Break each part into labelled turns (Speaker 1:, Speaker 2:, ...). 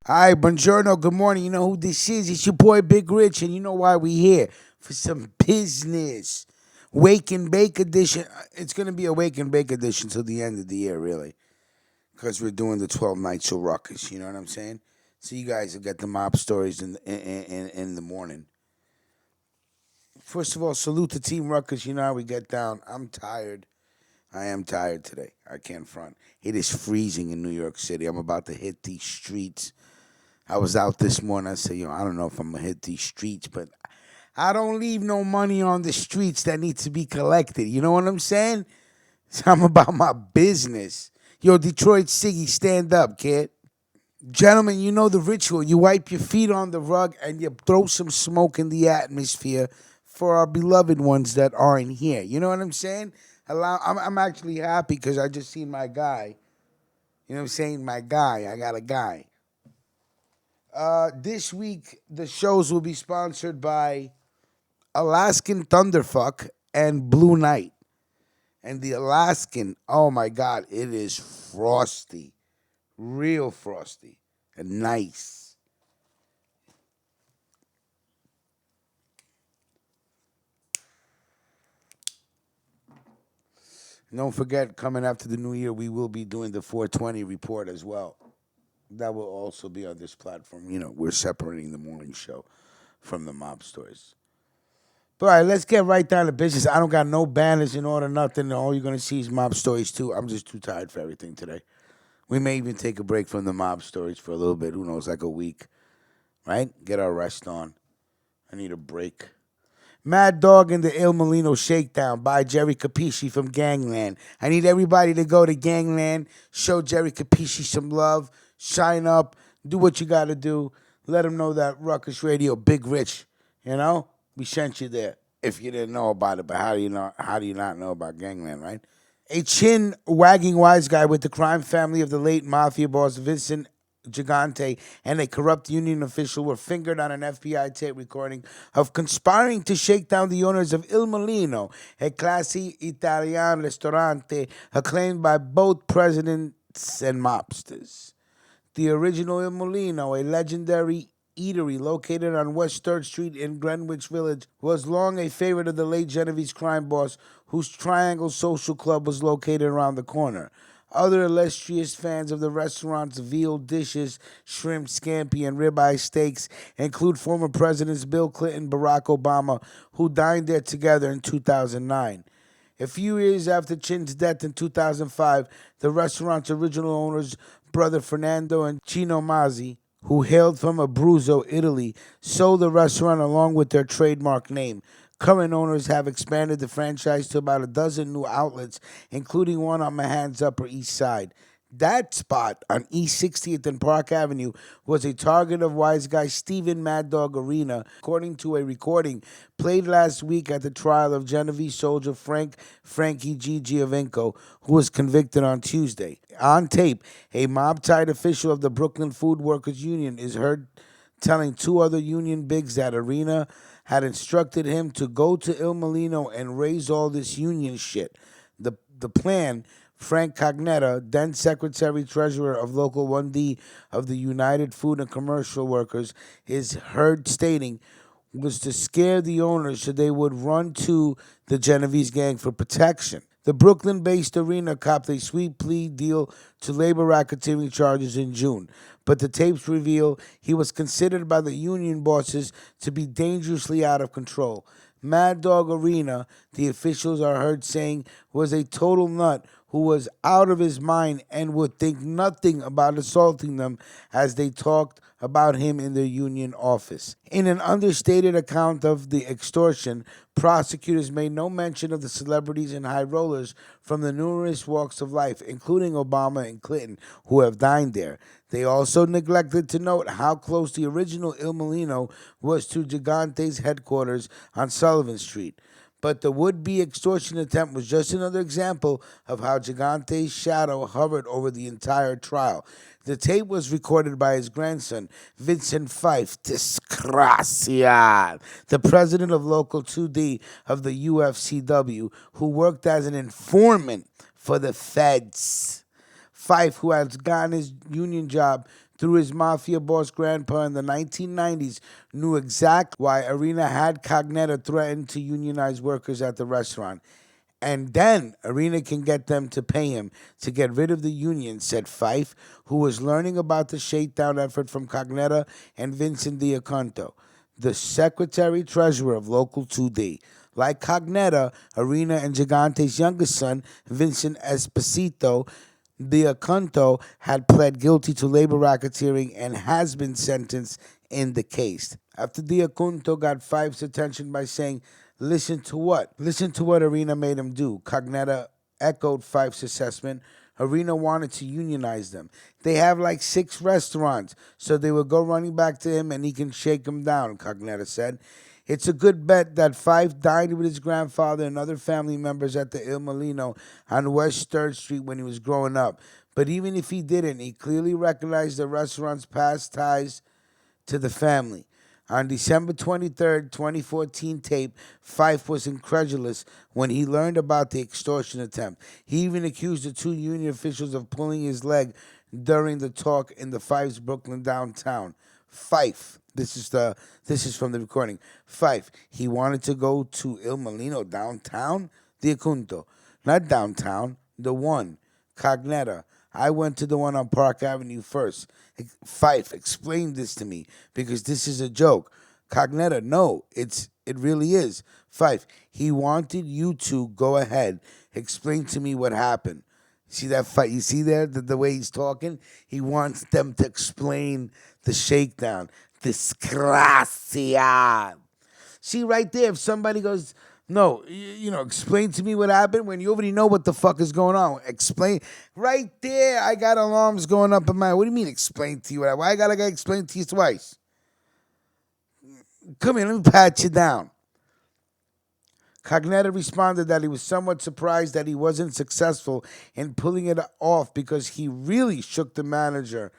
Speaker 1: Hi, buongiorno, good morning. You know who this is? It's your boy Big Rich, and you know why we here? For some business. Wake and Bake edition. It's going to be a Wake and Bake edition till the end of the year, really, because we're doing the 12 nights of ruckus, you know what I'm saying? So you guys will get the mob stories in the morning. First of all, salute to Team Ruckus. You know how we get down. I'm tired. I am tired today. I can't front. It is freezing in New York City. I'm about to hit these streets. I was out this morning. I said, I don't know if I'm gonna hit these streets, but I don't leave no money on the streets that needs to be collected. You know what I'm saying? So I'm about my business. Yo, Detroit Siggy, stand up, kid. Gentlemen, you know the ritual. You wipe your feet on the rug and you throw some smoke in the atmosphere for our beloved ones that aren't here. You know what I'm saying? I'm actually happy because I just seen my guy. You know what I'm saying? My guy. I got a guy. This week, the shows will be sponsored by Alaskan Thunderfuck and Blue Knight. And the Alaskan, oh my God, it is frosty. Real frosty. And nice. Don't forget, coming after the new year, we will be doing the 420 report as well. That will also be on this platform. We're separating the morning show from the mob stories. But all right, let's get right down to business. I don't got no banners in order, nothing. All you're going to see is mob stories, too. I'm just too tired for everything today. We may even take a break from the mob stories for a little bit. Who knows, like a week, right? Get our rest on. I need a break. Mad Dog and the Il Mulino Shakedown by Jerry Capisci from Gangland. I need everybody to go to Gangland, show Jerry Capisci some love, shine up, do what you got to do. Let him know that Ruckus Radio, Big Rich, we sent you there. If you didn't know about it, but how do you know? How do you not know about Gangland, right? A chin-wagging wise guy with the crime family of the late Mafia boss Vincent Gigante and a corrupt union official were fingered on an FBI tape recording of conspiring to shake down the owners of Il Mulino, a classy Italian ristorante acclaimed by both presidents and mobsters. The original Il Mulino, a legendary eatery located on West 3rd Street in Greenwich Village, was long a favorite of the late Genovese crime boss, whose Triangle Social Club was located around the corner. Other illustrious fans of the restaurant's veal dishes, shrimp scampi, and ribeye steaks include former Presidents Bill Clinton and Barack Obama, who dined there together in 2009. A few years after Chin's death in 2005, the restaurant's original owners, brother Fernando and Chino Mazzi, who hailed from Abruzzo, Italy, sold the restaurant along with their trademark name. Current owners have expanded the franchise to about a dozen new outlets, including one on Manhattan's Upper East Side. That spot on East 60th and Park Avenue was a target of wise guy Stephen Mad Dog Arena, according to a recording played last week at the trial of Genovese soldier Frankie G. Giovinco, who was convicted on Tuesday. On tape, a mob-tied official of the Brooklyn Food Workers Union is heard telling two other union bigs that Arena had instructed him to go to Il Molino and raise all this union shit. The plan, Frank Cognetta, then Secretary Treasurer of Local 1D of the United Food and Commercial Workers, is heard stating, was to scare the owners so they would run to the Genovese gang for protection. The Brooklyn based arena copped a sweet plea deal to labor racketeering charges in June, but the tapes reveal he was considered by the union bosses to be dangerously out of control. Mad Dog Arena, the officials are heard saying, was a total nut who was out of his mind and would think nothing about assaulting them as they talked about him in their union office. In an understated account of the extortion, prosecutors made no mention of the celebrities and high rollers from the numerous walks of life, including Obama and Clinton, who have dined there. They also neglected to note how close the original Il Mulino was to Gigante's headquarters on Sullivan Street. But the would-be extortion attempt was just another example of how Gigante's shadow hovered over the entire trial. The tape was recorded by his grandson, Vincent Fife Disgracia, the president of Local 2D of the UFCW, who worked as an informant for the feds. Fife, who has gotten his union job through his mafia boss grandpa in the 1990s, knew exactly why Arena had Cognetta threaten to unionize workers at the restaurant. And then Arena can get them to pay him to get rid of the union, said Fife, who was learning about the shakedown effort from Cognetta and Vincent Gigante, the secretary treasurer of Local 2D. Like Cognetta, Arena and Gigante's youngest son, Vincent Esposito, Diaconto had pled guilty to labor racketeering and has been sentenced in the case. After Diaconto got Fife's attention by saying, "Listen to what? Listen to what Arena made him do." Cognetta echoed Fife's assessment. Arena wanted to unionize them. They have like 6 restaurants, so they would go running back to him and he can shake them down, Cognetta said. It's a good bet that Fife dined with his grandfather and other family members at the Il Mulino on West 3rd Street when he was growing up. But even if he didn't, he clearly recognized the restaurant's past ties to the family. On December 23rd, 2014 tape, Fife was incredulous when he learned about the extortion attempt. He even accused the 2 union officials of pulling his leg during the talk in the Fife's Brooklyn downtown. Fife, this is from the recording. Fife, he wanted to go to Il Molino downtown? The Acunto. Not downtown, the one. Cognetta. I went to the one on Park Avenue first. Fife, explain this to me because this is a joke. Cognetta, no, it really is. Fife, he wanted you to go ahead. Explain to me what happened. See that fight? You see there the way he's talking? He wants them to explain the shakedown. Disgracia. See right there, if somebody goes, no, explain to me what happened when you already know what the fuck is going on. Explain. Right there, I got alarms going up in my, what do you mean explain to you? Why I gotta explain to you twice? Come here, let me pat you down. Cognetta responded that he was somewhat surprised that he wasn't successful in pulling it off because he really shook the manager,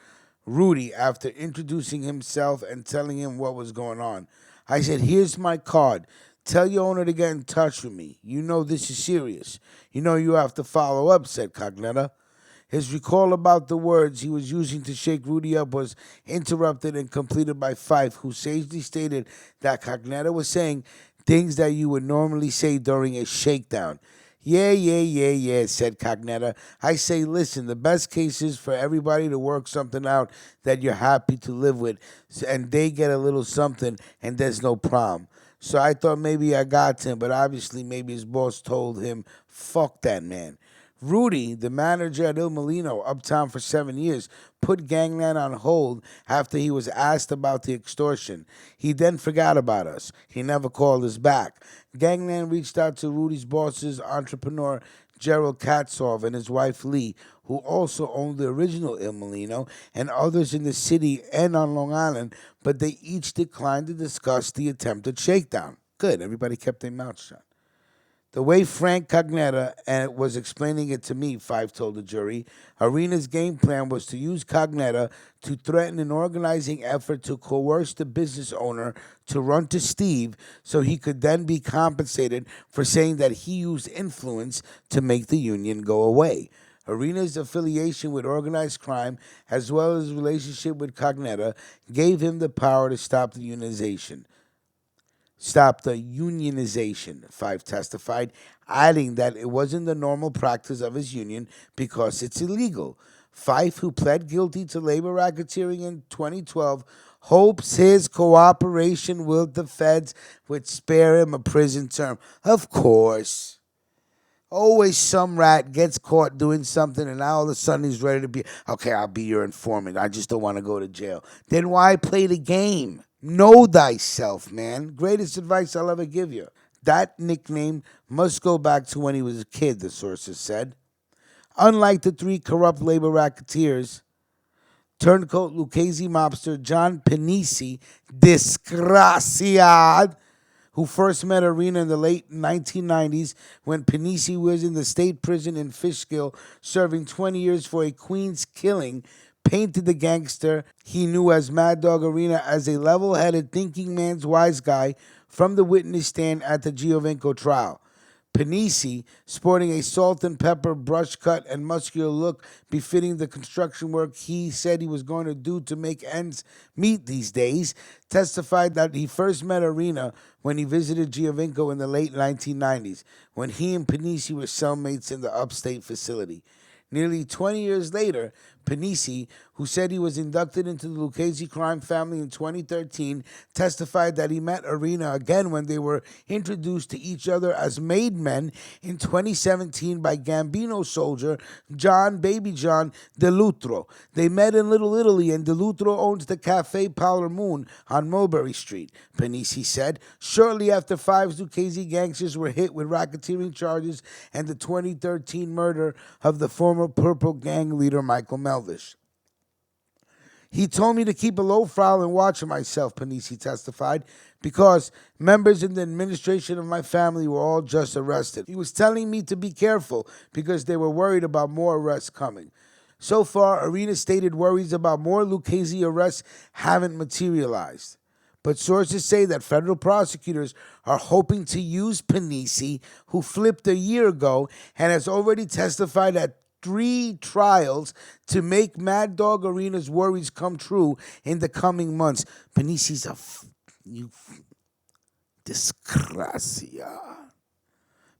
Speaker 1: Rudy, after introducing himself and telling him what was going on. I said, "Here's my card. Tell your owner to get in touch with me. You know this is serious. You know you have to follow up," said Cognetta. His recall about the words he was using to shake Rudy up was interrupted and completed by Fife, who sagely stated that Cognetta was saying things that you would normally say during a shakedown. Yeah, said Cognetta. I say, listen, the best case is for everybody to work something out that you're happy to live with, and they get a little something, and there's no problem. So I thought maybe I got to him, but obviously maybe his boss told him, fuck that man. Rudy, the manager at Il Mulino, uptown for 7 years, put Gangland on hold after he was asked about the extortion. He then forgot about us. He never called us back. Gangland reached out to Rudy's boss's entrepreneur, Gerald Katzov, and his wife Lee, who also owned the original Il Mulino, and others in the city and on Long Island, but they each declined to discuss the attempted shakedown. Good, everybody kept their mouths shut. The way Frank Cognetta was explaining it to me, Fife told the jury, Arena's game plan was to use Cognetta to threaten an organizing effort to coerce the business owner to run to Steve so he could then be compensated for saying that he used influence to make the union go away. Arena's affiliation with organized crime, as well as his relationship with Cognetta, gave him the power to stop the unionization. Fife testified, adding that it wasn't the normal practice of his union because it's illegal. Fife, who pled guilty to labor racketeering in 2012, hopes his cooperation with the feds would spare him a prison term. Of course. Always some rat gets caught doing something and now all of a sudden he's ready to be, okay, I'll be your informant. I just don't want to go to jail. Then why play the game? Know thyself, man. Greatest advice I'll ever give you. That nickname must go back to when he was a kid, the sources said. Unlike the 3 corrupt labor racketeers, turncoat Lucchese mobster John Panisi, disgraciad, who first met Arena in the late 1990s when Panisi was in the state prison in Fishkill serving 20 years for a Queens killing, painted the gangster he knew as Mad Dog Arena as a level-headed thinking man's wise guy from the witness stand at the Giovinco trial. Panisi, sporting a salt and pepper brush cut and muscular look befitting the construction work he said he was going to do to make ends meet these days, testified that he first met Arena when he visited Giovinco in the late 1990s, when he and Panisi were cellmates in the upstate facility. Nearly 20 years later, Panisi, who said he was inducted into the Lucchese crime family in 2013, testified that he met Arena again when they were introduced to each other as made men in 2017 by Gambino soldier Baby John DeLutro. They met in Little Italy, and DeLutro owns the Cafe Palermoon on Mulberry Street, Panisi said. Shortly after 5 Lucchese gangsters were hit with racketeering charges and the 2013 murder of the former Purple Gang leader Michael Melvish. He told me to keep a low profile and watch myself, Panisi testified, because members in the administration of my family were all just arrested. He was telling me to be careful because they were worried about more arrests coming. So far, Arena stated worries about more Lucchese arrests haven't materialized. But sources say that federal prosecutors are hoping to use Panisi, who flipped a year ago and has already testified at 3 trials, to make Mad Dog Arena's worries come true in the coming months. Panisi's disgracia.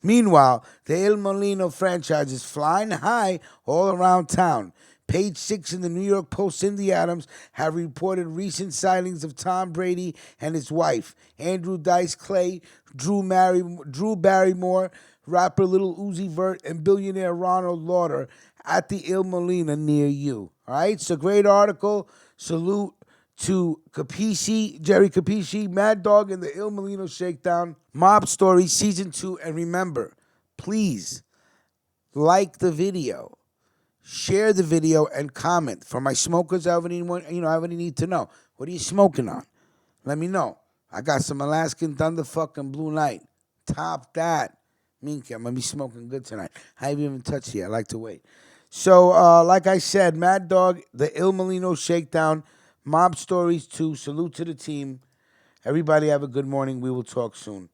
Speaker 1: Meanwhile, the Il Mulino franchise is flying high all around town. Page 6 in the New York Post, Cindy Adams, have reported recent sightings of Tom Brady and his wife, Andrew Dice Clay, Drew Barrymore, rapper Lil Uzi Vert, and billionaire Ronald Lauder at the Il Mulino near you. All right, so great article. Salute to Jerry Capisci, Mad Dog, and the Il Mulino Shakedown, Mob Story Season 2. And remember, please like the video, share the video, and comment. For my smokers, I already need to know. What are you smoking on? Let me know. I got some Alaskan Thunder fucking Blue Night. Top that. Minky, I'm going to be smoking good tonight. I haven't even touched it yet. I like to wait. So, like I said, Mad Dog, the Il Mulino Shakedown, Mob Stories 2. Salute to the team. Everybody have a good morning. We will talk soon.